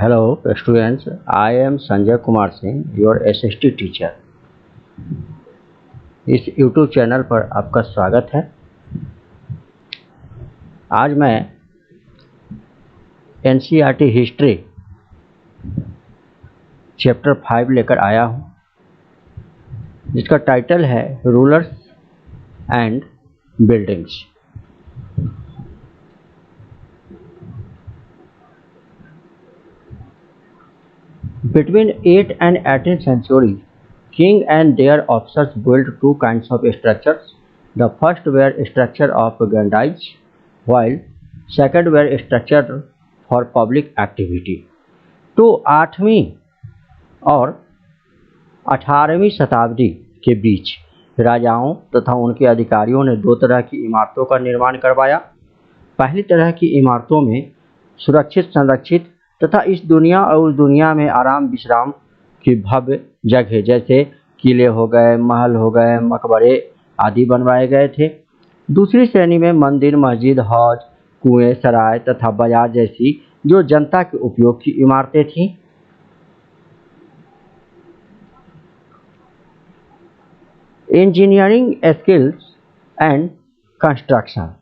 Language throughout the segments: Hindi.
Hello students, I am Sanjay Kumar Singh, your SST teacher. इस YouTube चैनल पर आपका स्वागत है। आज मैं NCERT हिस्ट्री चैप्टर 5 लेकर आया हूँ, जिसका टाइटल है rulers and buildings. Between 8th and 18th century, king and their officers built two kinds of structures. The first were structures of grandage, while second were structures for public activity. तो 8वीं और 18वीं शताब्दी के बीच राजाओं तथा उनके अधिकारियों ने दो तरह की इमारतों का निर्माण करवाया। पहली तरह की इमारतों में सुरक्षित, संरक्षित तथा इस दुनिया और उस दुनिया में आराम विश्राम की भव्य जगह जैसे किले हो गए, महल हो गए, मकबरे आदि बनवाए गए थे। दूसरी श्रेणी में मंदिर, मस्जिद, हौज, कुएं, सराय तथा बाजार जैसी जो जनता के उपयोग की इमारतें थीं। इंजीनियरिंग स्किल्स एंड कंस्ट्रक्शन,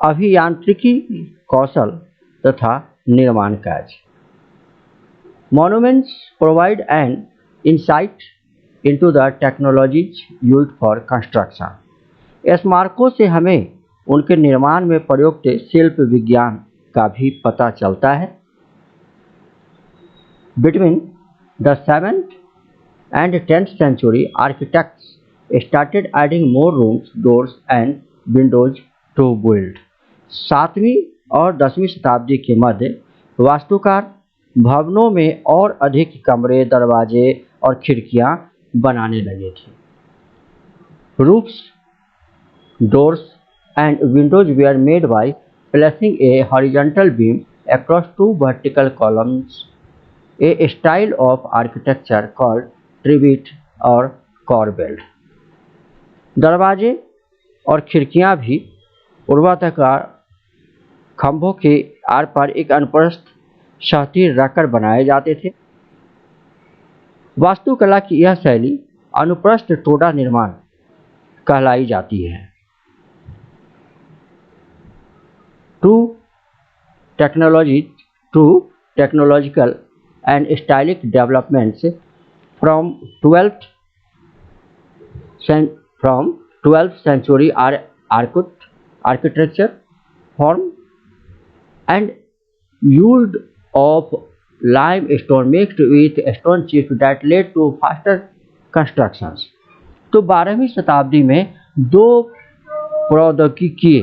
अभियांत्रिकी कौशल तथा निर्माण कार्य। Monuments provide an insight into the technologies used for construction. स्मारकों से हमें उनके निर्माण में प्रयुक्त शिल्प विज्ञान का भी पता चलता है। Between the 7th and 10th century, architects started adding more rooms, doors and windows to build. 7वीं और 10वीं शताब्दी के मध्य वास्तुकार भवनों में और अधिक कमरे, दरवाजे और खिड़कियां बनाने लगे थे। Roofs, doors and windows were made by placing a horizontal beam across two vertical columns, a style of architecture called trivet or corbelled. दरवाजे और खिड़कियां भी ऊर्ध्वाधर खंभों के आर पार एक अनुप्रस्थ क्षैतिज रखकर बनाए जाते थे। वास्तुकला की यह शैली अनुप्रस्थ टोडा निर्माण कहलाई जाती है। To technological and stylistic developments from 12th century architecture form and used of limestone mixed with stone chips that led to faster constructions. तो 12वीं शताब्दी में दो प्रौद्योगिकी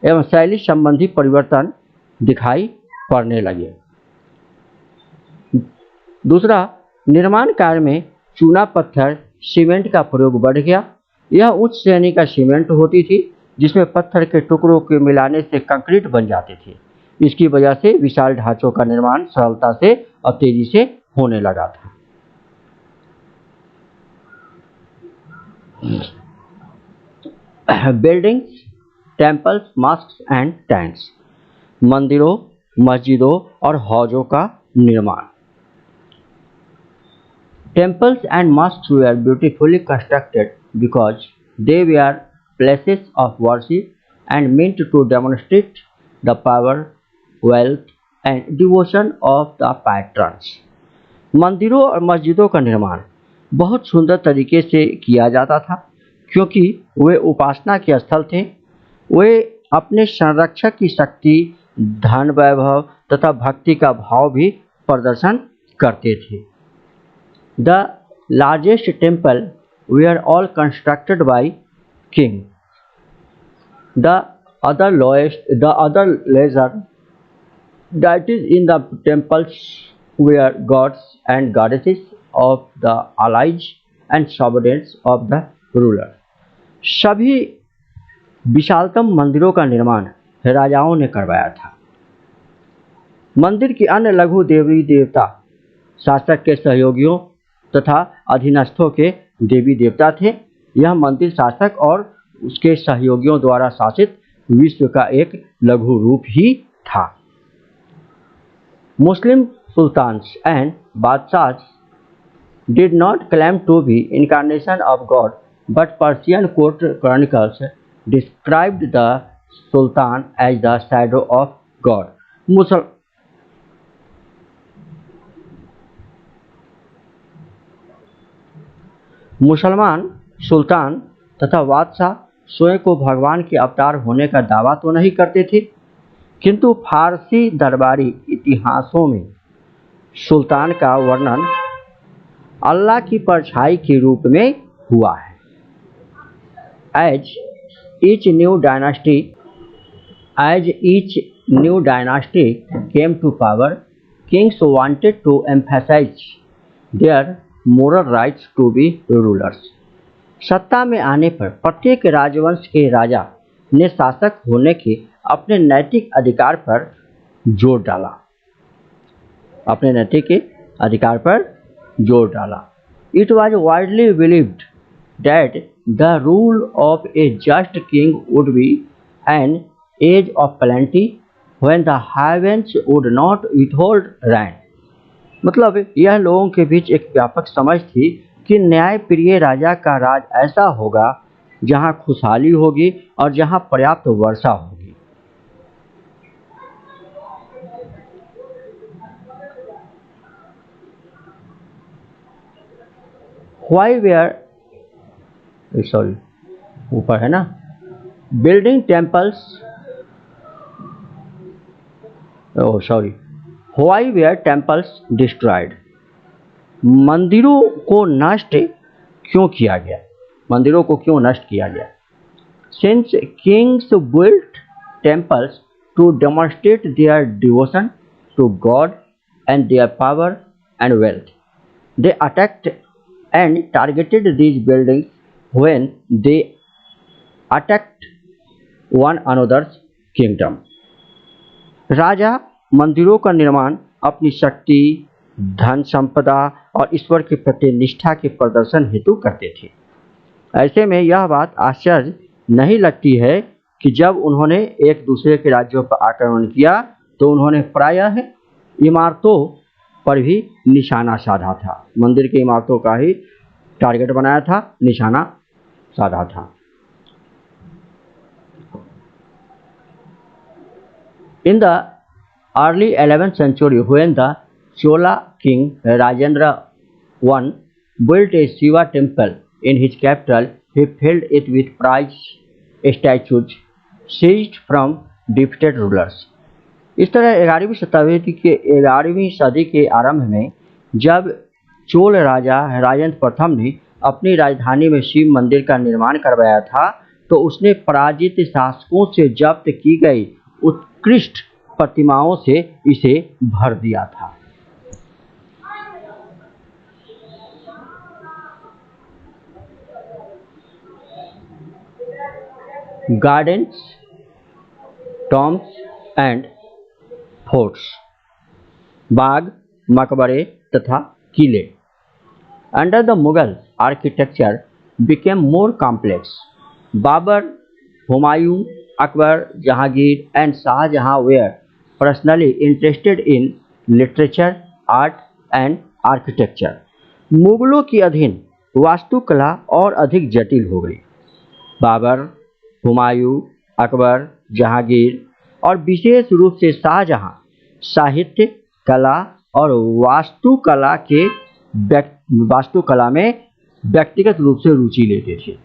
एवं शैली संबंधी परिवर्तन दिखाई पड़ने लगे। दूसरा, निर्माण कार्य में चूना पत्थर सीमेंट का प्रयोग बढ़ गया। यह उच्च श्रेणी का सीमेंट होती थी, जिसमें पत्थर के टुकड़ों के मिलाने से कंक्रीट बन जाते थे। इसकी वजह से विशाल ढांचों का निर्माण सरलता से और तेजी से होने लगा था। Buildings, temples, mosques and tanks, मंदिरों, मस्जिदों और हौजों का निर्माण। Temples and mosques were beautifully constructed because they were places of worship and meant to demonstrate the power, wealth and devotion of the patrons. मंदिरों और मस्जिदों का निर्माण बहुत सुंदर तरीके से किया जाता था, क्योंकि वे उपासना के स्थल थे। वे अपने संरक्षक की शक्ति, धन, वैभव तथा भक्ति का भाव भी प्रदर्शन करते थे। The largest temple were all constructed by king. The other lesser deities in the temples were gods and goddesses of the allies and sovereigns of the ruler. सभी विशालतम मंदिरों का निर्माण राजाओं ने करवाया था। मंदिर के अन्य लघु देवी देवता शासक के सहयोगियों तथा अधीनस्थों के देवी देवता थे। यह मंदिर शासक और उसके सहयोगियों द्वारा शासित विश्व का एक लघु रूप ही था। Muslim sultans and badshahs did not claim to be incarnation of God, but Persian court chronicles described the sultan as the shadow of God. मुसल मुसलमान सुल्तान तथा बादशाह स्वयं को भगवान के अवतार होने का दावा तो नहीं करते थे, किंतु फारसी दरबारी इतिहासों में सुल्तान का वर्णन अल्लाह की परछाई के रूप में हुआ है। As each new dynasty came to power, kings wanted to emphasize their moral rights to be rulers. सत्ता में आने पर प्रत्येक राजवंश के राजा ने शासक होने के अपने नैतिक अधिकार पर जोर डाला। It was widely believed that the rule of a just king would be an age of plenty when the heavens would not withhold rain. मतलब यह लोगों के बीच एक व्यापक समझ थी कि न्यायप्रिय राजा का राज ऐसा होगा जहां खुशहाली होगी और जहां पर्याप्त वर्षा होगी। ऊपर है ना, building temples why were temples destroyed, मंदिरों को नष्ट क्यों किया गया, since kings built temples to demonstrate their devotion to god and their power and wealth, they attacked and targeted these buildings when they attacked one another's kingdom. राजा मंदिरों का निर्माण अपनी शक्ति, धन संपदा और ईश्वर के प्रति निष्ठा के प्रदर्शन हेतु करते थे। ऐसे में यह बात आश्चर्य नहीं लगती है कि जब उन्होंने एक दूसरे के राज्यों पर आक्रमण किया तो उन्होंने प्रायः इमारतों पर भी निशाना साधा था, मंदिर की इमारतों का ही टारगेट बनाया था, निशाना साधा था। In the early 11th century, when the Chola king Rajendra I built a Shiva temple in his capital, he filled it with prize statues seized from defeated rulers. इस तरह 11वीं सदी के आरंभ में जब चोल राजा राजेंद्र प्रथम ने अपनी राजधानी में शिव मंदिर का निर्माण करवाया था तो उसने पराजित शासकों से जब्त की गई उत्कृष्ट प्रतिमाओं से इसे भर दिया था। गार्डन्स, टॉम्ब्स एंड फोर्ट्स, बाग, मकबरे तथा किले। Under the Mughal architecture became more complex. Babur, Humayun, Akbar, Jahangir and Shahjahan were personally interested in literature, art and architecture. मुगलों के अधीन वास्तुकला और अधिक जटिल हो गई। बाबर, हुमायूं, अकबर, जहांगीर और विशेष रूप से शाहजहां साहित्य, कला और वास्तुकला में व्यक्तिगत रूप से रुचि लेते थे।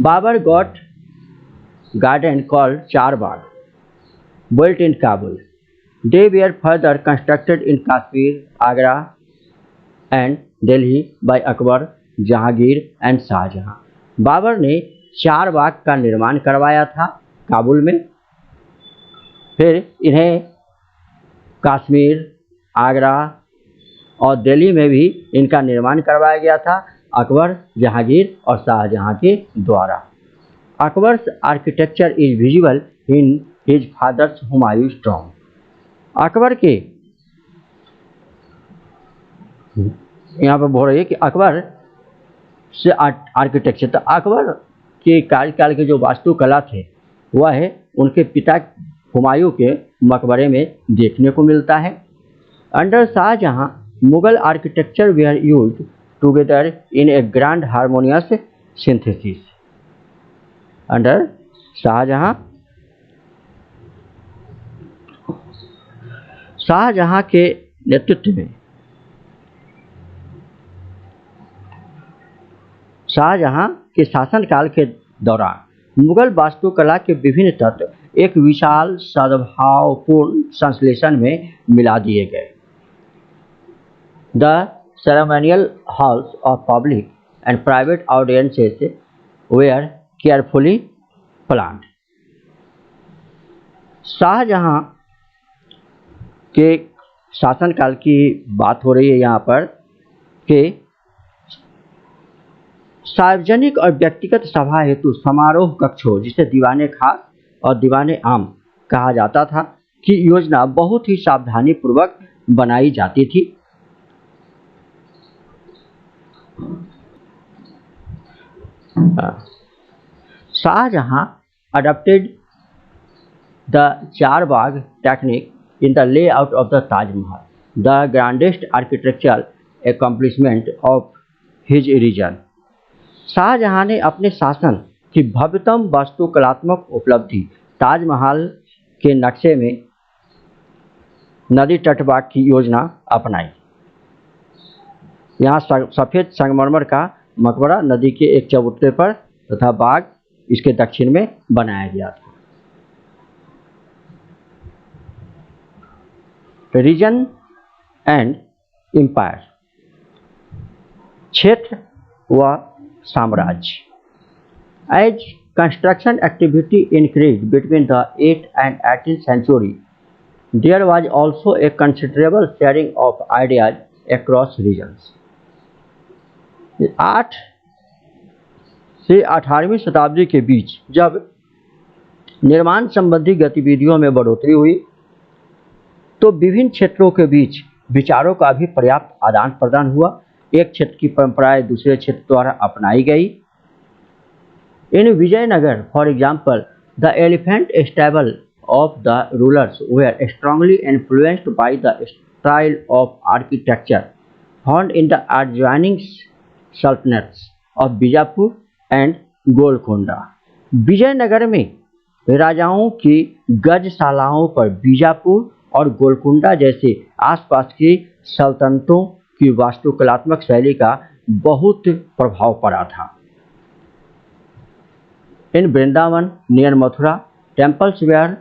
Babur got garden called Charbagh, built in Kabul. They were further constructed in Kashmir, Agra and Delhi by Akbar, Jahangir and Shahjahan. Babur ने चार बाग का निर्माण करवाया था काबुल में, फिर इन्हें कश्मीर, आगरा और दिल्ली में भी इनका निर्माण करवाया गया था अकबर, जहांगीर और शाहजहां के द्वारा। Akbar's architecture is visible in his father's Humayun's tomb. Akbar के यहाँ पर बोल रही है कि अकबर से आर्किटेक्चर, तो अकबर के कार्यकाल के जो वास्तुकला थे वह है उनके पिता हुमायूं के मकबरे में देखने को मिलता है। Under Shahjahan, Mughal architecture were used together in a grand harmonious synthesis. Under Shahjahan के नेतृत्व में शाहजहां के शासनकाल के दौरान मुगल वास्तुकला के विभिन्न तत्व एक विशाल सद्भावपूर्ण संश्लेषण में मिला दिए गए। The ceremonial halls of public and private audiences were carefully planned. Shahjahan के शासनकाल की बात हो रही है यहाँ पर कि सार्वजनिक और व्यक्तिगत सभा हेतु समारोह कक्ष हो, जिसे दीवाने खास और दीवाने आम कहा जाता था, की योजना बहुत ही सावधानी पूर्वक बनाई जाती थी। Shahjahan adopted the Charbagh technique in the layout of the Taj Mahal, the grandest architectural accomplishment of his region. Shahjahan ने अपने शासन की भव्यतम वास्तुकलात्मक उपलब्धि ताजमहल के नक्शे में नदी तटबाग की योजना अपनाई। यहाँ सफ़ेद संगमरमर का मकबरा नदी के एक चबूतरे पर तथा बाग इसके दक्षिण में बनाया गया था। रीजन एंड एम्पायर, क्षेत्र व साम्राज्य। As construction activity increased between the 8th and 18th century, there was also a considerable sharing of ideas across regions. 8 से 18वीं शताब्दी के बीच जब निर्माण संबंधी गतिविधियों में बढ़ोतरी हुई, तो विभिन्न क्षेत्रों के बीच विचारों का भी पर्याप्त आदान प्रदान हुआ। एक क्षेत्र की परंपराएं दूसरे क्षेत्र द्वारा अपनाई गई। In Vijayanagar, for example, the elephant stable of the rulers were strongly influenced by the style of architecture found in the adjoining sultanates of Bijapur and Golconda. Vijayanagara में राजाओं की गजशालाओं पर बीजापुर और गोलकुंडा जैसे आसपास की सल्तनतों की वास्तुकलात्मक शैली का बहुत प्रभाव पड़ा था। In Vrindavan near Mathura, temples were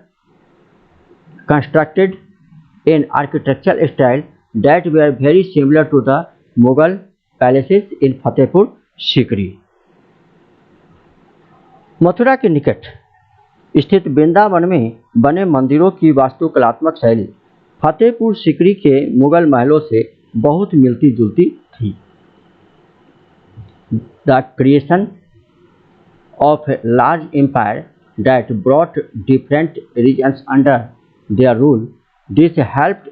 constructed in architectural style that were very similar to the Mughal palaces in Fatehpur Sikri. Mathura के निकट स्थित वृंदावन में बने मंदिरों की वास्तुकलात्मक शैली फतेहपुर सिकरी के मुगल महलों से बहुत मिलती जुलती थी। The creation of a large empire that brought different regions under their rule, this helped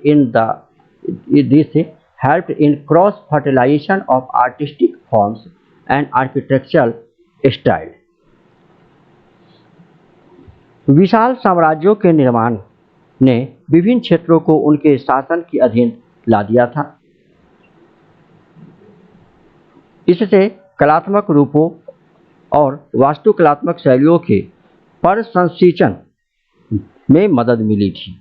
in cross fertilization of artistic forms and architectural style. विशाल साम्राज्यों के निर्माण ने विभिन्न क्षेत्रों को उनके शासन के अधीन ला दिया था। इससे कलात्मक रूपों और वास्तुकलात्मक शैलियों के परिसंचरण में मदद मिली थी।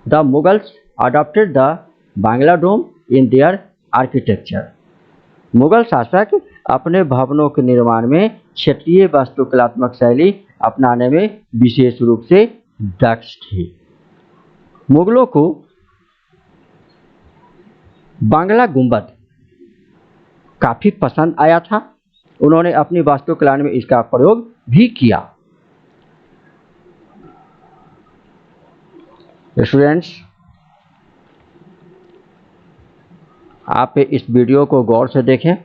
The Mughals adopted the Bangla dome in their architecture. Mughal शासक अपने भवनों के निर्माण में क्षेत्रीय वास्तुकलात्मक शैली अपनाने में विशेष रूप से दक्ष थे। मुगलों को बांग्ला गुंबद काफी पसंद आया था। उन्होंने अपनी वास्तुकला में इसका प्रयोग भी किया। स्टूडेंट्स, आप इस वीडियो को गौर से देखें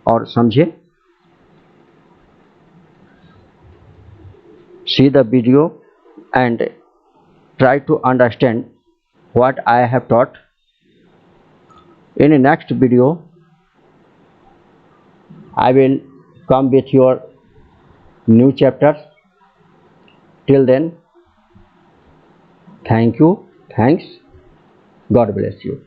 और समझें। See the video and try to understand what I have taught. In the next video, I will come with your new chapters. Till then, thank you, thanks, God bless you.